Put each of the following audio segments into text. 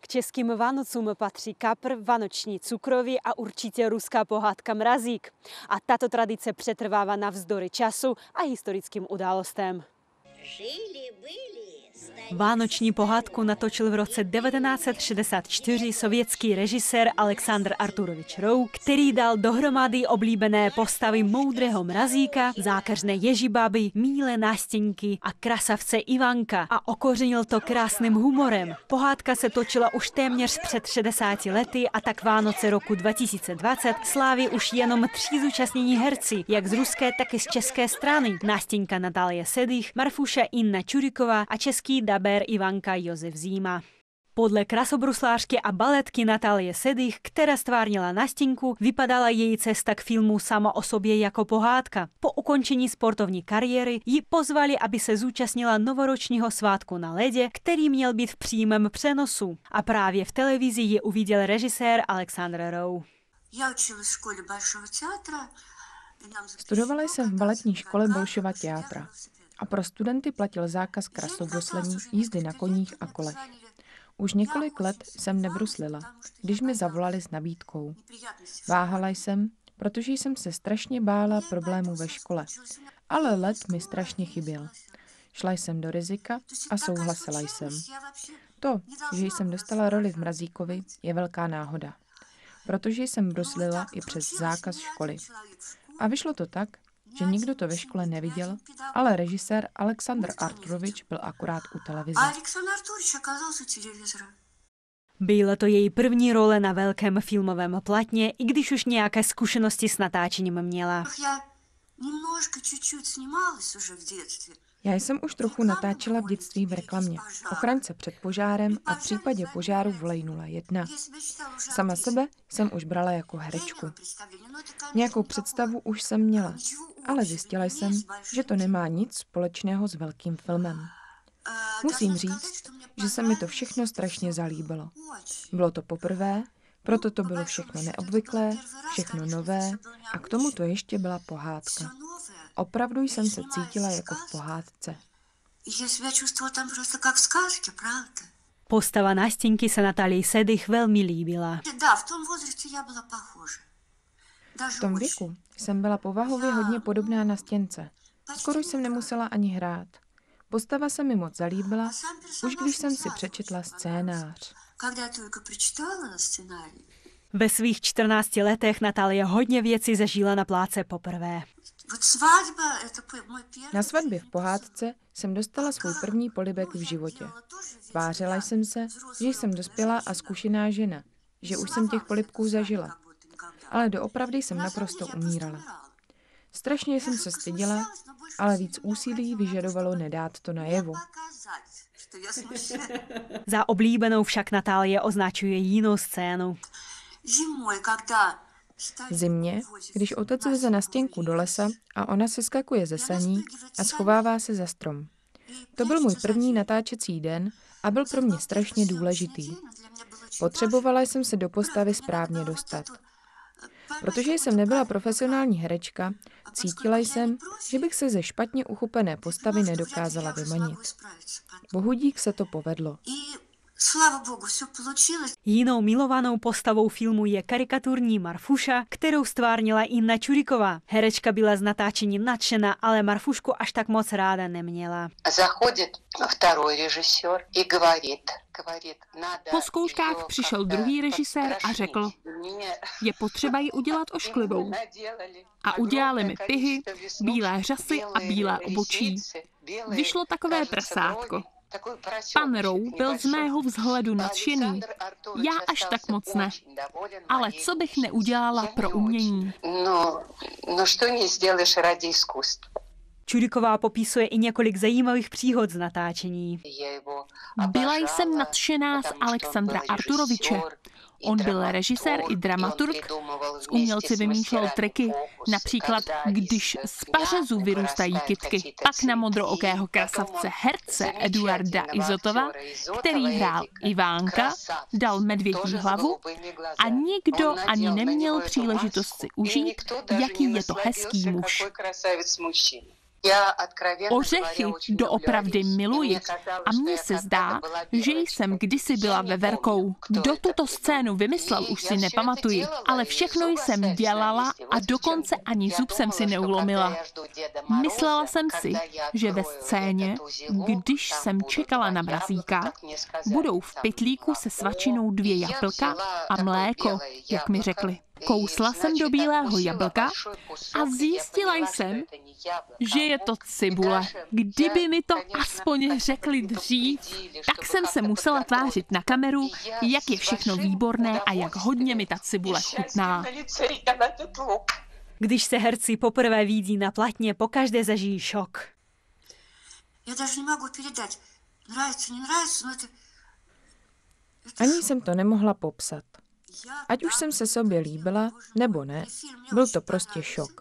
K českým Vánocům patří kapr, vánoční cukroví a určitě ruská pohádka Mrazík. A tato tradice přetrvává navzdory času a historickým událostem. Vánoční pohádku natočil v roce 1964 sovětský režisér Aleksandr Arturovič Rou, který dal dohromady oblíbené postavy moudrého Mrazíka, zákeřné Ježibaby, míle nástěnky a krasavce Ivanka a okořenil to krásným humorem. Pohádka se točila už téměř před 60 lety a tak Vánoce roku 2020 sláví už jenom 3 zúčastnění herci, jak z ruské, tak i z české strany. Nástěnka Natálie Sedych, Marfuša Inna Čuriková a český daber Ivanka Josef Zima. Podle krasobruslářky a baletky Natálie Sedych, která stvárnila Nástěnku, vypadala její cesta k filmu sama o sobě jako pohádka. Po ukončení sportovní kariéry ji pozvali, aby se zúčastnila novoročního svátku na ledě, který měl být v přímém přenosu. A právě v televizi ji uviděl režisér Aleksandr Rou. Studovala jsem v baletní škole Bolšova teatra a pro studenty platil zákaz krasobruslení, jízdy na koních a kolech. Už několik let jsem nebruslila, když mi zavolali s nabídkou. Váhala jsem, protože jsem se strašně bála problémů ve škole, ale led mi strašně chyběl. Šla jsem do rizika a souhlasila jsem. To, že jsem dostala roli v Mrazíkovi, je velká náhoda, protože jsem bruslila i přes zákaz školy. A vyšlo to tak, že nikdo to ve škole neviděl, ale režisér Aleksandr Arturovič byl akorát u televize. Byla to její první role na velkém filmovém platně, i když už nějaké zkušenosti s natáčením měla. Já jsem už trochu natáčela v dětství v reklamě, ochránce před požárem a v případě požáru volej 01. Sama sebe jsem už brala jako herečku. Nějakou představu už jsem měla, ale zjistila jsem, že to nemá nic společného s velkým filmem. Musím říct, že se mi to všechno strašně zalíbilo. Bylo to poprvé, proto to bylo všechno neobvyklé, všechno nové a k tomu to ještě byla pohádka. Opravdu jsem se cítila jako v pohádce. Postava Nástěnky se Natálii Sedych velmi líbila. V tom věku jsem byla povahově hodně podobná Nastěnce. Skoro jsem nemusela ani hrát. Postava se mi moc zalíbila, už když jsem si přečetla scénář. Ve svých 14 letech Natálie hodně věcí zažila na pláce poprvé. Na svatbě v pohádce jsem dostala svůj první polibek v životě. Tvářila jsem se, že jsem dospělá a zkušená žena, že už jsem těch polibků zažila. Ale doopravdy jsem naprosto umírala. Strašně jsem se styděla, ale víc úsilí vyžadovalo nedát to najevo. Za oblíbenou však Natálie označuje jinou scénu. V zimě, když otec veze Nastěnku do lesa a ona se skakuje ze saní a schovává se za strom. To byl můj první natáčecí den a byl pro mě strašně důležitý. Potřebovala jsem se do postavy správně dostat. Protože jsem nebyla profesionální herečka, cítila jsem, že bych se ze špatně uchopené postavy nedokázala vymanit. Bohudík se to povedlo. Jinou milovanou postavou filmu je karikaturní Marfuša, kterou stvárnila Inna Čuriková. Herečka byla z natáčení nadšená, ale Marfušku až tak moc ráda neměla. Po zkouškách přišel druhý režisér a řekl, je potřeba ji udělat ošklivou. A udělali mi pihy, bílé řasy a bílé obočí. Vyšlo takové prasátko. Pan Rou byl z mého vzhledu nadšený. Já až tak moc ne. Ale co bych neudělala pro umění? Čuriková popisuje i několik zajímavých příhod z natáčení. Byla jsem nadšená z Aleksandra Arturoviče. On byl režisér i dramaturg, s umělci vymýšlel triky, například když z pařezu vyrůstají kytky, pak na modrookého krasavce herce Eduarda Izotova, který hrál Ivánka, dal medvědí hlavu a nikdo ani neměl příležitost si užít, jaký je to hezký muž. Ořechy doopravdy miluji a mně se zdá, že jsem kdysi byla veverkou. Kdo tuto scénu vymyslel, už si nepamatuji, ale všechno jsem dělala a dokonce ani zub jsem si neulomila. Myslela jsem si, že ve scéně, když jsem čekala na Mrazíka, budou v pytlíku se svačinou 2 jablka a mléko, jak mi řekli. Kousla jsem do bílého jablka a zjistila jsem, že je to cibule. Kdyby mi to aspoň řekli dřív, tak jsem se musela tvářit na kameru, jak je všechno výborné a jak hodně mi ta cibule chutná. Když se herci poprvé vidí na platně, pokaždé zažijí šok. Ani jsem to nemohla popsat. Ať už jsem se sobě líbila, nebo ne, byl to prostě šok.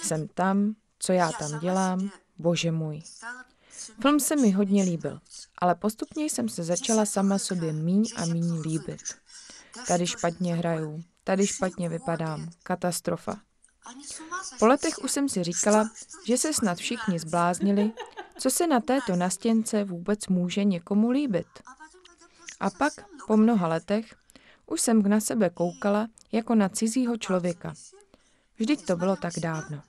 Jsem tam, co já tam dělám, bože můj. Film se mi hodně líbil, ale postupně jsem se začala sama sobě míň a míň líbit. Tady špatně hraju, tady špatně vypadám, katastrofa. Po letech už jsem si říkala, že se snad všichni zbláznili, co se na této nastěnce vůbec může někomu líbit. A pak, po mnoha letech, už jsem na sebe koukala jako na cizího člověka. Vždyť to bylo tak dávno.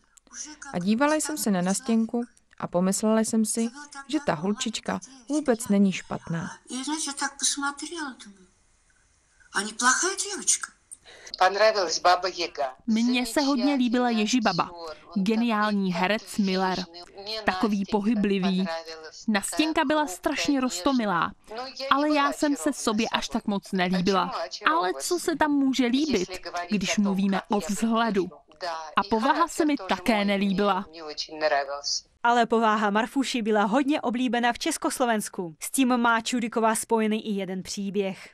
A dívala jsem se na nastěnku a pomyslela jsem si, že ta holčička vůbec není špatná. Mně se hodně líbila Ježibaba. Geniální herec Miller. Takový pohyblivý. Nastěnka byla strašně roztomilá, ale já jsem se sobě až tak moc nelíbila. Ale co se tam může líbit, když mluvíme o vzhledu? A povaha se mi také nelíbila. Ale povaha Marfuši byla hodně oblíbena v Československu. S tím má Čudiková spojený i jeden příběh.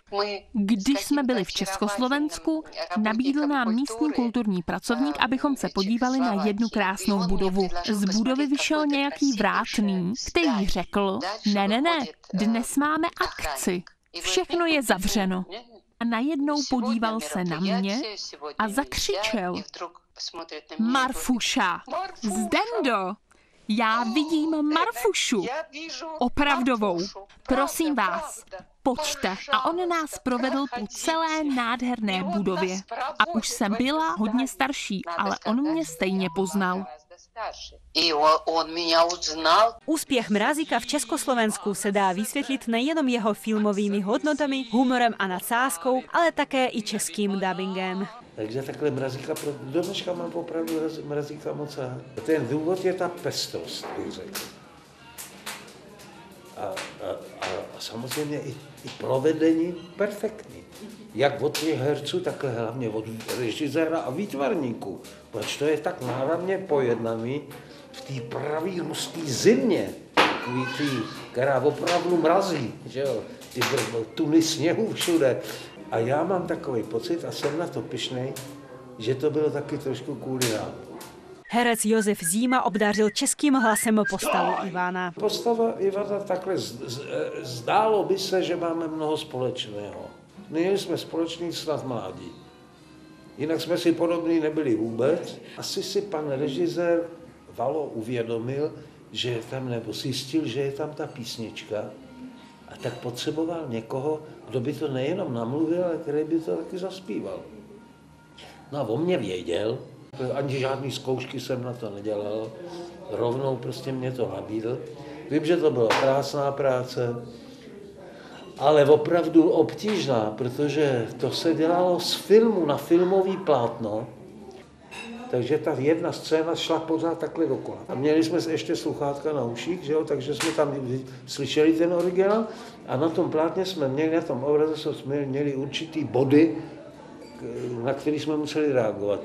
Když jsme byli v Československu, nabídl nám místní kulturní pracovník, abychom se podívali na jednu krásnou budovu. Z budovy vyšel nějaký vrátný, který řekl, ne, dnes máme akci. Všechno je zavřeno. A najednou podíval se na mě a zakřičel. Marfuša, Zdendo! Já vidím Marfušu, opravdovou. Prosím vás, pojďte. A on nás provedl po celé nádherné budově. A už jsem byla hodně starší, ale on mě stejně poznal. Úspěch Mrazíka v Československu se dá vysvětlit nejenom jeho filmovými hodnotami, humorem a nadsázkou, ale také i českým dubbingem. Takže takhle Mrazíka, do dneška mám opravdu Mrazíka moc rád. Ten důvod je ta pestrost, bych řekl. A samozřejmě i provedení perfektní. Jak od těch herců, takhle hlavně od režiséra a výtvarníků. Proč to je tak náravně pojednaný v té pravý ruský zimě, která opravdu mrazí, že jo, ty tuny sněhu všude. A já mám takový pocit, a jsem na to pyšnej, že to bylo taky trošku kvůli nám. Herec Josef Zíma obdařil českým hlasem postavu Ivana. Postava Ivana takhle zdálo by se, že máme mnoho společného. Měli jsme společný snad mládí. Jinak jsme si podobní nebyli vůbec. Asi si pan režisér Valo uvědomil, že je tam, nebo zjistil, že je tam ta písnička. A tak potřeboval někoho, kdo by to nejenom namluvil, ale který by to taky zaspíval. No a on mě věděl, ani žádný zkoušky jsem na to nedělal, rovnou prostě mě to nabídl. Vím, že to byla krásná práce, ale opravdu obtížná, protože to se dělalo z filmu na filmový plátno, takže ta jedna scéna šla pořád takhle dokola. A měli jsme ještě sluchátka na uších, že jo? Takže jsme tam slyšeli ten originál a na tom plátně jsme měli, na tom obraze jsme měli určitý body, na který jsme museli reagovat,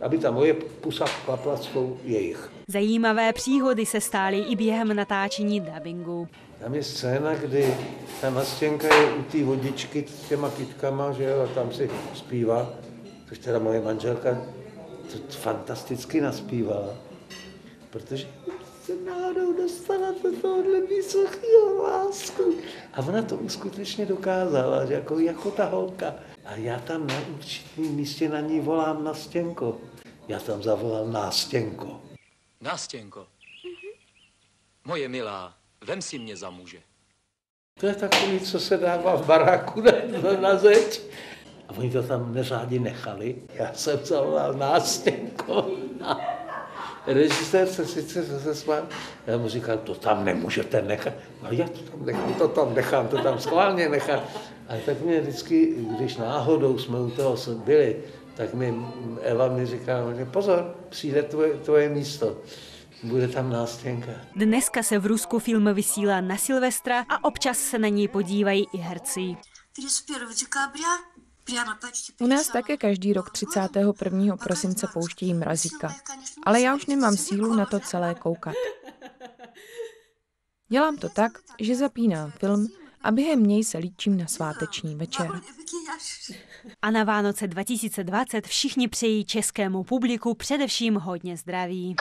aby ta moje pusa klapla s tou jejich. Zajímavé příhody se stály i během natáčení dubbingu. Tam je scéna, kdy ta nastěnka je u té vodičky s těma kytkama, že jo, a tam si zpívá, což teda moje manželka to fantasticky naspívala, protože se náhodou dostala do tohohle vysokého lásku. A ona to skutečně dokázala, že jako ta holka. A já tam na určitém místě na ní volám Nastěnko. Já tam zavolal Nástěnko. Nástěnko, moje milá, vem si mě za muže. To je takový, co se dává v baráku na zeď. A oni to tam neřádi nechali. Já jsem zavolal Nástěnko. Režisér se sice zasmál. Já mu říkal, to tam nemůžete nechat. Ale já to tam nechám, to tam schválně nechám. A tak mě vždycky, když náhodou jsme u toho byli, tak Eva mi říká, pozor, přijde tvoje místo. Bude tam Nástěnka. Dneska se v Rusku film vysílá na Silvestra a občas se na něj podívají i herci. U nás také každý rok 31. prosince pouštějí Mrazíka, ale já už nemám sílu na to celé koukat. Dělám to tak, že zapínám film a během něj se líčím na sváteční večer. A na Vánoce 2020 všichni přejí českému publiku především hodně zdraví.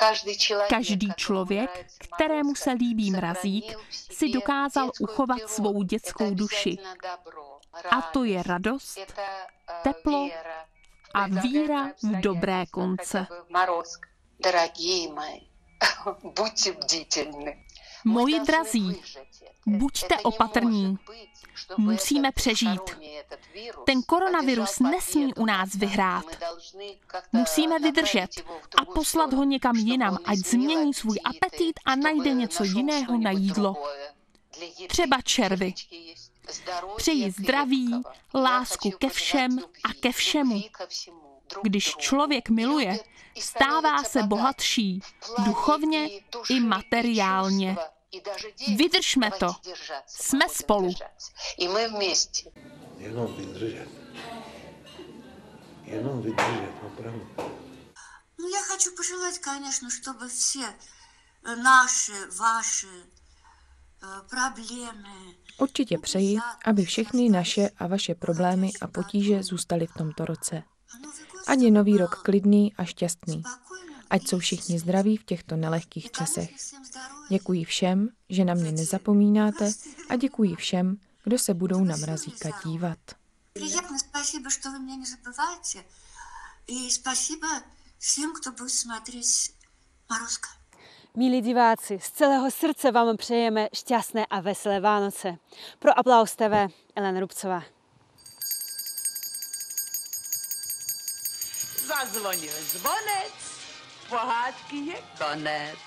Každý člověk, kterému se líbí Mrazík, si dokázal uchovat svou dětskou duši. A to je radost, teplo a víra v dobré konce. Moji drazí, buďte opatrní. Musíme přežít. Ten koronavirus nesmí u nás vyhrát. Musíme vydržet a poslat ho někam jinam, ať změní svůj apetit a najde něco jiného na jídlo. Třeba červy. Přeji zdraví, lásku ke všem a ke všemu. Když člověk miluje, stává se bohatší, duchovně i materiálně. Vydržme to. Jsme spolu. Jenom vydržet. Jenom vydržet, opravdu. Ну, я хочу пожелать, конечно, чтобы все наши, ваши problémy. Určitě přeji, aby všechny naše a vaše problémy a potíže zůstaly v tomto roce. Ať je nový rok klidný a šťastný. Ať jsou všichni zdraví v těchto nelehkých časech. Děkuji všem, že na mě nezapomínáte a děkuji všem, kdo se budou na Mrazíka dívat. Приятно, спасибо, что вы меня не забываете. И спасибо всем, кто будет смотреть Морозко. Milí diváci, z celého srdce vám přejeme šťastné a veselé Vánoce. Pro Aplaus TV, Elena Rubcová. Zazvonil zvonec, pohádky je konec.